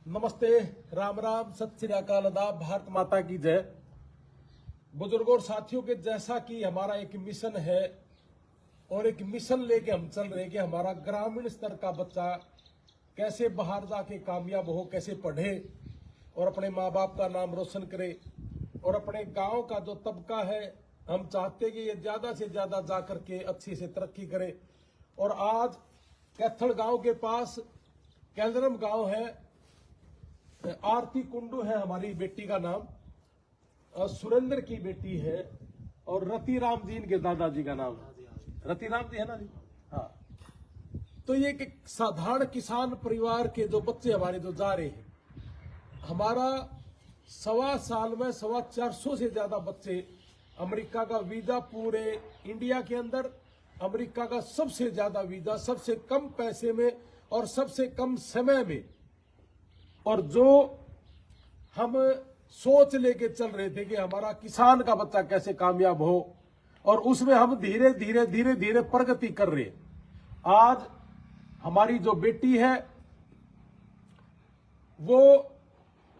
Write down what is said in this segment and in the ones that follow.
नमस्ते, राम राम, सत श्री अकाल, आदाब, भारत माता की जय। बुजुर्गों और साथियों के जैसा कि हमारा एक मिशन है और एक मिशन लेके हम चल रहे हैं कि हमारा ग्रामीण स्तर का बच्चा कैसे बाहर जाके कामयाब हो, कैसे पढ़े और अपने माँ बाप का नाम रोशन करे। और अपने गांव का जो तबका है हम चाहते हैं कि ये ज्यादा से ज्यादा जाकर के अच्छी से तरक्की करे। और आज कैथल गांव के पास कैलरम गांव है, आरती कुंडू है हमारी बेटी का नाम, और सुरेंद्र की बेटी है, और रतिराम जी इनके दादाजी का नाम रतिराम जी है ना जी। हाँ, तो ये एक साधारण किसान परिवार के जो बच्चे हमारे जो जा रहे हैं, हमारा 1.25 साल में 450 से ज्यादा बच्चे अमेरिका का वीजा, पूरे इंडिया के अंदर अमेरिका का सबसे ज्यादा वीजा, सबसे कम पैसे में और सबसे कम समय में। और जो हम सोच लेके चल रहे थे कि हमारा किसान का बच्चा कैसे कामयाब हो, और उसमें हम धीरे धीरे प्रगति कर रहे हैं। आज हमारी जो बेटी है वो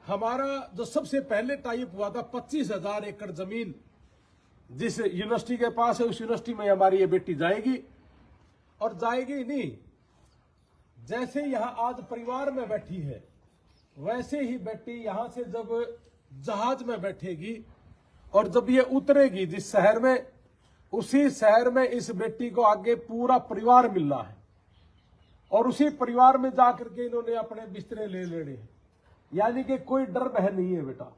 हमारा जो सबसे पहले टाइप हुआ था 25,000 एकड़ जमीन जिस यूनिवर्सिटी के पास है, उस यूनिवर्सिटी में हमारी ये बेटी जाएगी। और जाएगी नहीं, जैसे यहां आज परिवार में बैठी है वैसे ही बेटी यहां से जब जहाज में बैठेगी और जब ये उतरेगी जिस शहर में, उसी शहर में इस बेटी को आगे पूरा परिवार मिलना है। और उसी परिवार में जाकर के इन्होंने अपने बिस्तरे ले लेने हैं, यानी कि कोई डर भय नहीं है बेटा।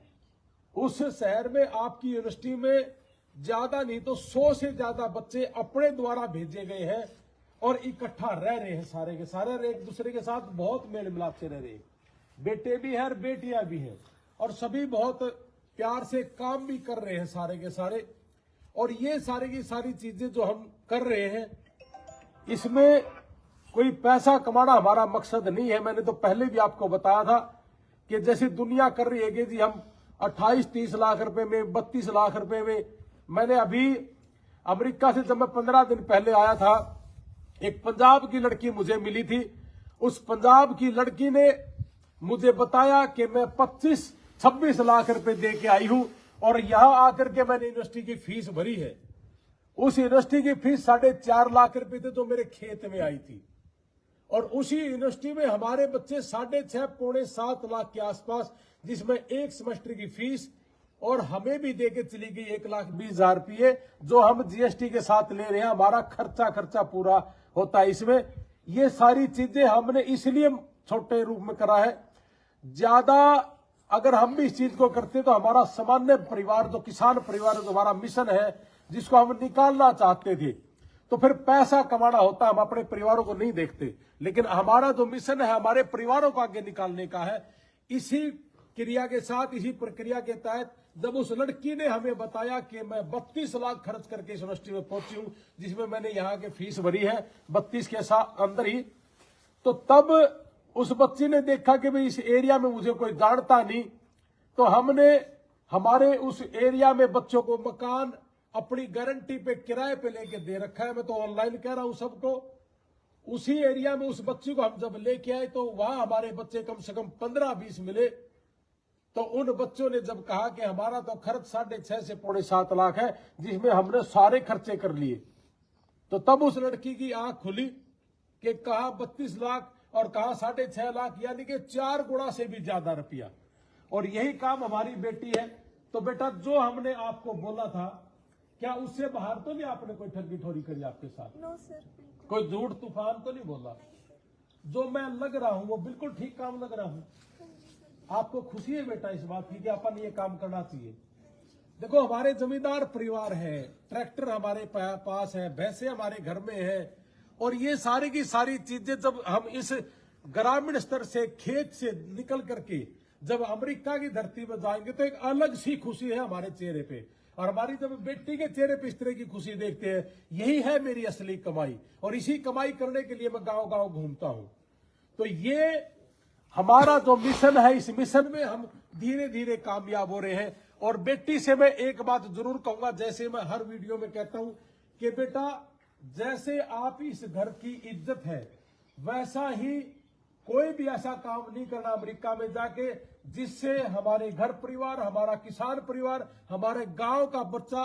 उस शहर में आपकी यूनिवर्सिटी में ज्यादा नहीं तो 100 से ज्यादा बच्चे अपने द्वारा भेजे गए हैं और इकट्ठा रह रहे हैं, सारे के सारे एक दूसरे के साथ बहुत मेल मिलाप से रह रहे हैं। बेटे भी हैं और बेटियां भी हैं, और सभी बहुत प्यार से काम भी कर रहे हैं सारे के सारे। और ये सारी की सारी चीजें जो हम कर रहे हैं, इसमें कोई पैसा कमाना हमारा मकसद नहीं है। मैंने तो पहले भी आपको बताया था कि जैसे दुनिया कर रही है कि जी हम 28-30 लाख रुपए में, 32 लाख रुपए में। मैंने अभी अमेरिका से जब मैं 15 दिन पहले आया था, एक पंजाब की लड़की मुझे मिली थी। उस पंजाब की लड़की ने मुझे बताया कि मैं 25-26 लाख रुपए दे के आई हूं, और यहां आकर के मैंने यूनिवर्सिटी की फीस भरी है। उस यूनिवर्सिटी की फीस 4.5 लाख रुपए थे जो मेरे खेत में आई थी। और उसी यूनिवर्सिटी में हमारे बच्चे 6.5 पौने 7 लाख के आसपास, जिसमें एक सेमेस्टर की फीस और हमें भी देके चली गई 1,20,000 रुपये, जो हम जीएसटी के साथ ले रहे हैं। हमारा खर्चा पूरा होता है इसमें। ये सारी चीजें हमने इसलिए छोटे रूप में करा है। ज्यादा अगर हम भी इस चीज को करते तो हमारा सामान्य परिवार, जो किसान परिवार, जो हमारा मिशन है जिसको हम निकालना चाहते थे, तो फिर पैसा कमाना होता, हम अपने परिवारों को नहीं देखते। लेकिन हमारा जो मिशन है हमारे परिवारों को आगे निकालने का है। इसी क्रिया के साथ, इसी प्रक्रिया के तहत जब उस लड़की ने हमें बताया कि मैं 32 लाख खर्च करके इस यूनिवर्सिटी में पहुंची हूं, जिसमें मैंने यहाँ के फीस भरी है 32 के साथ अंदर ही, तो तब उस बच्ची ने देखा कि भाई इस एरिया में मुझे कोई जानता नहीं, तो हमने हमारे उस एरिया में बच्चों को मकान अपनी गारंटी पे किराए पे लेके दे रखा है। मैं तो ऑनलाइन कह रहा हूं सबको। उसी एरिया में उस बच्ची को हम जब लेके आए तो वहां हमारे बच्चे कम से कम 15-20 मिले। तो उन बच्चों ने जब कहा कि हमारा तो खर्च 6.5 से पौने 7 लाख है, जिसमें हमने सारे खर्चे कर लिए, तो तब उस लड़की की आंख खुली कि कहा 32 लाख और कहा 6.5 लाख, यानी कि 4 गुना से भी ज्यादा रुपया। और यही काम हमारी बेटी है। तो बेटा, जो हमने आपको बोला था, क्या उससे बाहर तो नहीं आपने कोई ठगी ठोरी करी आपके साथ? नो सर, कोई झूठ तूफान तो नहीं बोला? जो मैं लग रहा हूं वो बिल्कुल ठीक काम लग रहा हूं। आपको खुशी है बेटा इस बात की कि अपन ये काम करना चाहिए? देखो, हमारे जमींदार परिवार है, ट्रैक्टर हमारे पास है, भैंसे हमारे घर में है, और ये सारी की सारी चीजें जब हम इस ग्रामीण स्तर से, खेत से निकल करके जब अमेरिका की धरती में जाएंगे तो एक अलग सी खुशी है हमारे चेहरे पे। और हमारी जब बेटी के चेहरे पे इस तरह की खुशी देखते हैं, यही है मेरी असली कमाई। और इसी कमाई करने के लिए मैं गांव गांव घूमता हूं। तो ये हमारा जो मिशन है, इस मिशन में हम धीरे धीरे कामयाब हो रहे हैं। और बेटी से मैं एक बात जरूर कहूंगा, जैसे मैं हर वीडियो में कहता हूं कि बेटा, जैसे आप इस घर की इज्जत है, वैसा ही कोई भी ऐसा काम नहीं करना अमेरिका में जाके जिससे हमारे घर परिवार, हमारा किसान परिवार, हमारे गांव का बच्चा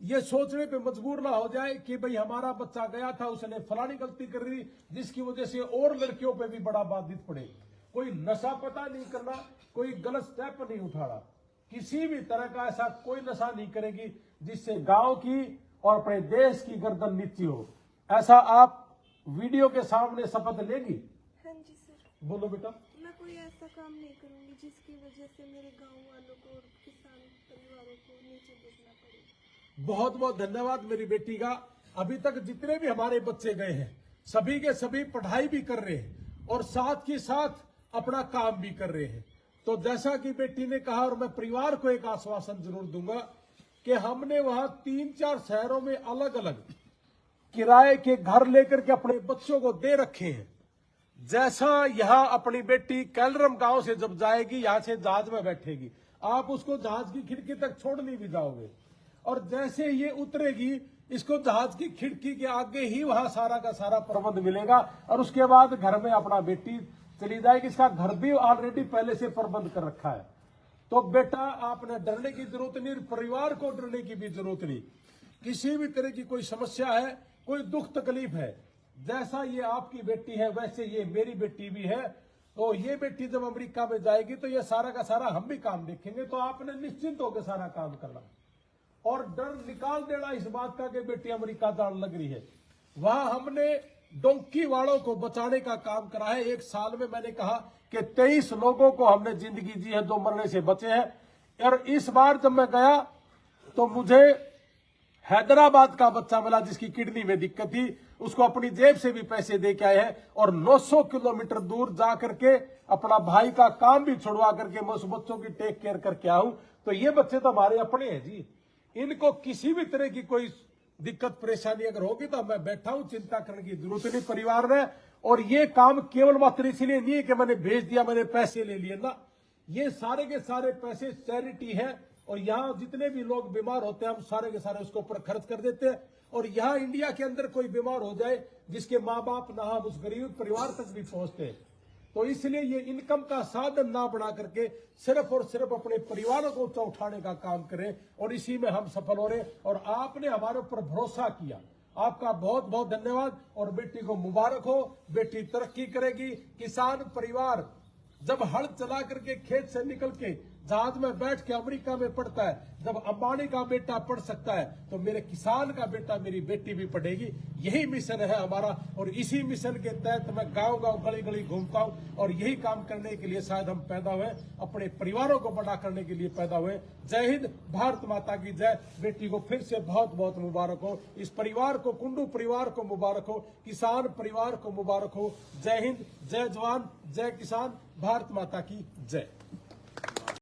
ये सोचने पे मजबूर ना हो जाए कि भाई हमारा बच्चा गया था, उसने फलानी गलती कर दी जिसकी वजह से और लड़कियों पे भी बड़ा बाधित पड़े। कोई नशा पता नहीं करना, कोई गलत स्टेप नहीं उठाना, किसी भी तरह का ऐसा कोई नशा नहीं करेगी जिससे गांव की और अपने देश की गर्दन नीची हो। ऐसा आप वीडियो के सामने शपथ लेगी? हाँ जी सर। बोलो बेटा। मैं कोई ऐसा काम नहीं करूंगी जिसकी वजह से मेरे गांव वालों को और किसान परिवारों को नीचे देखना पड़े। बहुत बहुत धन्यवाद मेरी बेटी का। अभी तक जितने भी हमारे बच्चे गए हैं सभी के सभी पढ़ाई भी कर रहे हैं और साथ ही साथ अपना काम भी कर रहे हैं। तो जैसा कि बेटी ने कहा, और मैं परिवार को एक आश्वासन जरूर दूंगा कि हमने वहां 3-4 शहरों में अलग अलग किराए के घर लेकर के अपने बच्चों को दे रखे हैं। जैसा यहां अपनी बेटी कैलरम गांव से जब जाएगी, यहां से जहाज में बैठेगी, आप उसको जहाज की खिड़की तक छोड़ नहीं भी जाओगे, और जैसे ये उतरेगी इसको जहाज की खिड़की के आगे ही वहां सारा का सारा प्रबंध मिलेगा, और उसके बाद घर में अपना बेटी चली जाएगी। इसका घर भी ऑलरेडी पहले से प्रबंध कर रखा है। तो बेटा आपने डरने की जरूरत नहीं, परिवार को डरने की भी जरूरत नहीं। किसी भी तरह की कोई समस्या है, कोई दुख तकलीफ है, जैसा ये आपकी बेटी है वैसे ये मेरी बेटी भी है। तो ये बेटी जब अमेरिका में जाएगी तो ये सारा का सारा हम भी काम देखेंगे। तो आपने निश्चिंत होकर सारा काम करना और डर निकाल देना इस बात का कि बेटी अमेरिका जान लग रही है। वहां हमने डोंकी वालों को बचाने का काम करा है। 1 साल में मैंने कहा कि 23 लोगों को हमने जिंदगी जी है जो मरने से बचे हैं। और इस बार जब मैं गया तो मुझे हैदराबाद का बच्चा मिला जिसकी किडनी में दिक्कत थी, उसको अपनी जेब से भी पैसे दे के आए हैं और 900 किलोमीटर दूर जा करके अपना भाई का काम भी छुड़वा करके मैं उस बच्चों की टेक केयर करके आऊं। तो ये बच्चे तो हमारे अपने हैं जी, इनको किसी भी तरह की कोई दिक्कत परेशानी अगर होगी तो मैं बैठा हूं, चिंता करने की जरूरत नहीं परिवार ने। और ये काम केवल मात्र इसलिए नहीं है कि मैंने भेज दिया, मैंने पैसे ले लिए ना, ये सारे के सारे पैसे चैरिटी है। और यहाँ जितने भी लोग बीमार होते हैं हम सारे के सारे उसके ऊपर खर्च कर देते हैं। और यहाँ इंडिया के अंदर कोई बीमार हो जाए जिसके माँ बाप ना हम उस गरीब परिवार तक भी पहुंचते हैं। तो इसलिए ये इनकम का साधन ना बना करके सिर्फ और सिर्फ अपने परिवारों को ऊंचा उठाने का काम करें, और इसी में हम सफल हो रहे। और आपने हमारे ऊपर भरोसा किया, आपका बहुत बहुत धन्यवाद। और बेटी को मुबारक हो, बेटी तरक्की करेगी। किसान परिवार जब हल चला करके खेत से निकल के जहाज में बैठ के अमेरिका में पढ़ता है, जब अंबानी का बेटा पढ़ सकता है तो मेरे किसान का बेटा, मेरी बेटी भी पढ़ेगी। यही मिशन है हमारा, और इसी मिशन के तहत मैं गांव गांव गली गली घूमता हूं। और यही काम करने के लिए शायद हम पैदा हुए, अपने परिवारों को बड़ा करने के लिए पैदा हुए। जय हिंद, भारत माता की जय। बेटी को फिर से बहुत बहुत मुबारक हो, इस परिवार को, कुंडू परिवार को मुबारक हो, किसान परिवार को मुबारक हो। जय हिंद, जय जवान, जय किसान, भारत माता की जय।